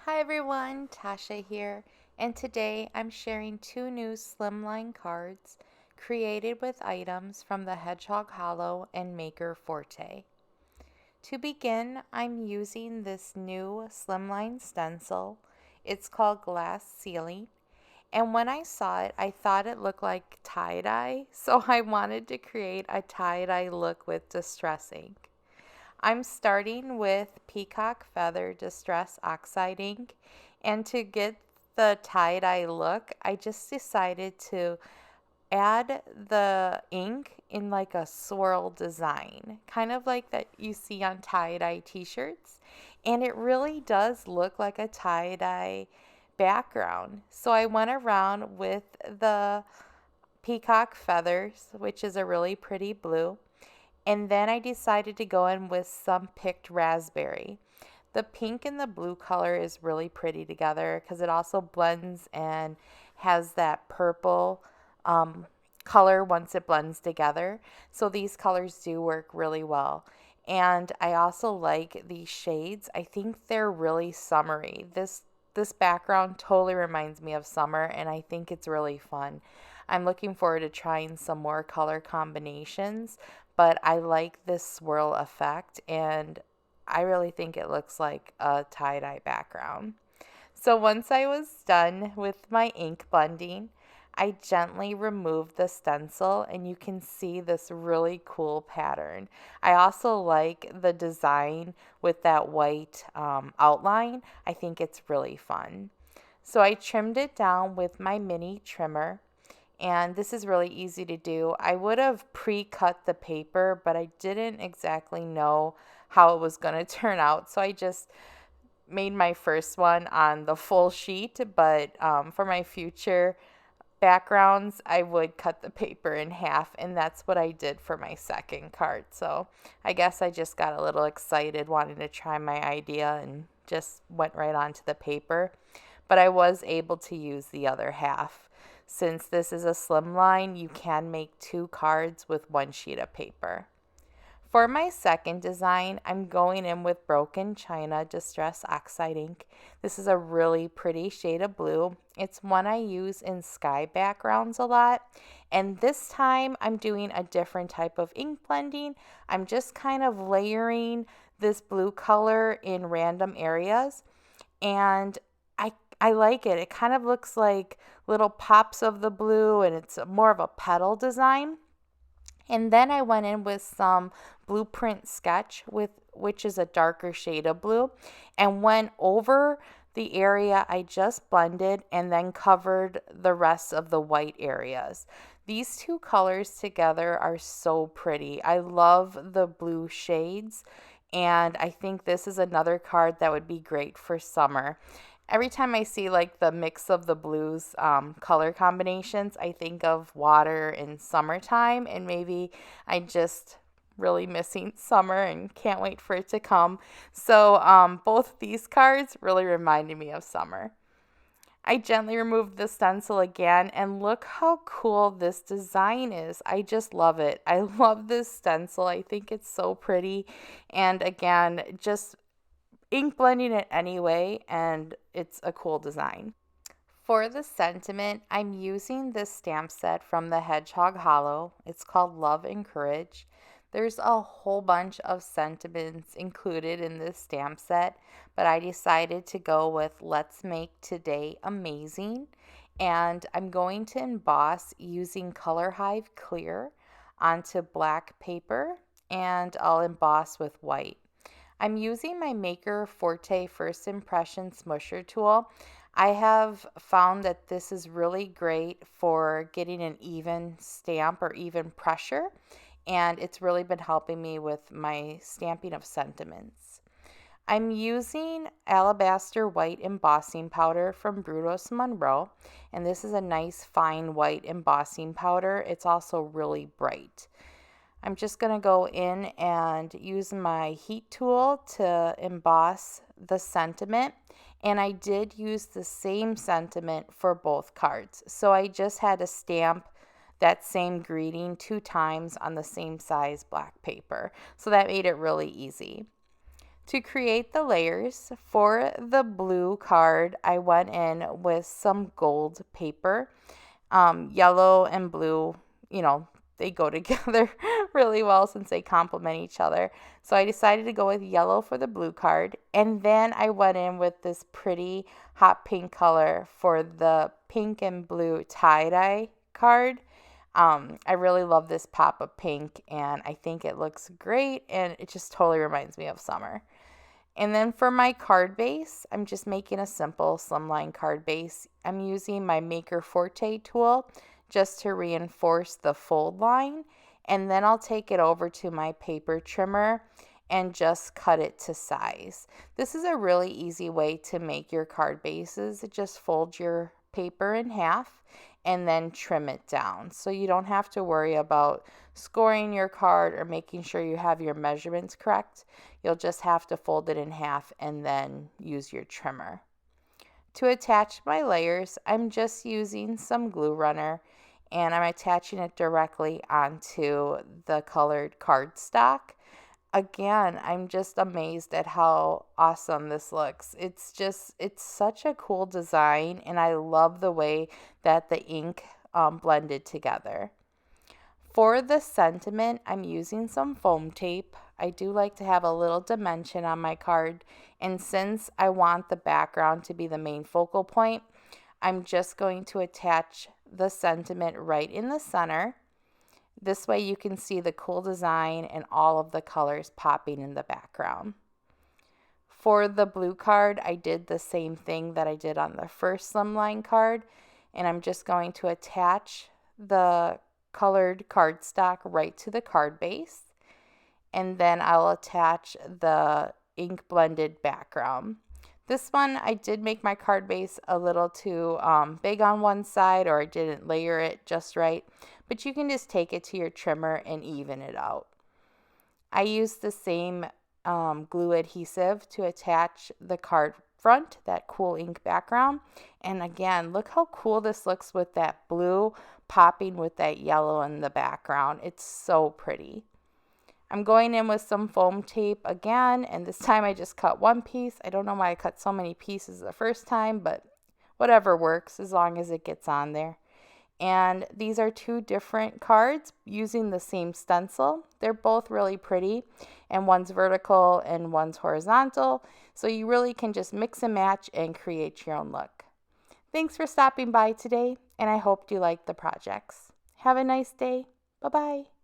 Hi everyone, Tasha here, and today I'm sharing two new Slimline cards created with items from the Hedgehog Hollow and makerforte. To begin, I'm using this new Slimline stencil. It's called Glass Ceiling, and when I saw it, I thought it looked like tie-dye, so I wanted to create a tie-dye look with distress ink. I'm starting with Peacock Feather Distress Oxide ink, and to get the tie-dye look, I just decided to add the ink in like a swirl design, kind of like that you see on tie-dye t-shirts, and it really does look like a tie-dye background. So I went around with the peacock feathers, which is a really pretty blue, and then I decided to go in with some picked raspberry. The pink and the blue color is really pretty together because it also blends and has that purple um, color once it blends together. So these colors do work really well. And I also like these shades. I think they're really summery. This background totally reminds me of summer, and I think it's really fun. I'm looking forward to trying some more color combinations, but I like this swirl effect, and I really think it looks like a tie-dye background. So once I was done with my ink blending, I gently removed the stencil, and you can see this really cool pattern. I also like the design with that white outline. I think it's really fun. So I trimmed it down with my mini trimmer, and this is really easy to do. I would have pre-cut the paper, but I didn't exactly know how it was going to turn out, so I just made my first one on the full sheet, but for my future backgrounds, I would cut the paper in half, and that's what I did for my second card. So I guess I just got a little excited wanting to try my idea and just went right onto the paper. But I was able to use the other half. Since this is a slimline, you can make two cards with one sheet of paper. For my second design, I'm going in with Broken China Distress Oxide ink. This is a really pretty shade of blue. It's one I use in sky backgrounds a lot. And this time I'm doing a different type of ink blending. I'm just kind of layering this blue color in random areas. And I like it. It kind of looks like little pops of the blue, and it's more of a petal design. And then I went in with some Blueprint Sketch, which is a darker shade of blue, and went over the area I just blended and then covered the rest of the white areas. These two colors together are so pretty. I love the blue shades, and I think this is another card that would be great for summer. Every time I see like the mix of the blues color combinations, I think of water in summertime, and maybe I just really missing summer and can't wait for it to come. So both these cards really reminded me of summer. I gently removed the stencil again, and look how cool this design is. I just love it. I love this stencil. I think it's so pretty, and again, just ink blending it anyway, and it's a cool design. For the sentiment, I'm using this stamp set from the Hedgehog Hollow. It's called Love and Courage. There's a whole bunch of sentiments included in this stamp set, but I decided to go with Let's Make Today Amazing. And I'm going to emboss using Color Hive Clear onto black paper, and I'll emboss with white. I'm using my makerforte First Impression Smoosher tool. I have found that this is really great for getting an even stamp or even pressure, and it's really been helping me with my stamping of sentiments. I'm using Alabaster White Embossing Powder from Brutus Monroe, and this is a nice fine white embossing powder. It's also really bright. I'm just going to go in and use my heat tool to emboss the sentiment, and I did use the same sentiment for both cards. So I just had to stamp that same greeting 2 times on the same size black paper. So that made it really easy. To create the layers for the blue card, I went in with some gold paper. Yellow and blue, they go together really well since they complement each other. So I decided to go with yellow for the blue card. And then I went in with this pretty hot pink color for the pink and blue tie-dye card. I really love this pop of pink, and I think it looks great, and it just totally reminds me of summer. And then for my card base, I'm just making a simple slimline card base. I'm using my makerforte tool just to reinforce the fold line. And then I'll take it over to my paper trimmer and just cut it to size. This is a really easy way to make your card bases. Just fold your paper in half and then trim it down. So you don't have to worry about scoring your card or making sure you have your measurements correct. You'll just have to fold it in half and then use your trimmer. To attach my layers, I'm just using some glue runner and I'm attaching it directly onto the colored cardstock. Again, I'm just amazed at how awesome this looks. It's such a cool design, and I love the way that the ink blended together. For the sentiment, I'm using some foam tape. I do like to have a little dimension on my card, and since I want the background to be the main focal point, I'm just going to attach the sentiment right in the center. This way you can see the cool design and all of the colors popping in the background. For the blue card, I did the same thing that I did on the first slimline card, and I'm just going to attach the colored cardstock right to the card base, and then I'll attach the ink blended background. This one, I did make my card base a little too big on one side, or I didn't layer it just right, but you can just take it to your trimmer and even it out. I used the same glue adhesive to attach the card front, that cool ink background. And again, look how cool this looks with that blue popping with that yellow in the background. It's so pretty. I'm going in with some foam tape again, and this time I just cut one piece. I don't know why I cut so many pieces the first time, but whatever works as long as it gets on there. And these are two different cards using the same stencil. They're both really pretty, and one's vertical and one's horizontal, so you really can just mix and match and create your own look. Thanks for stopping by today, and I hope you liked the projects. Have a nice day. Bye-bye.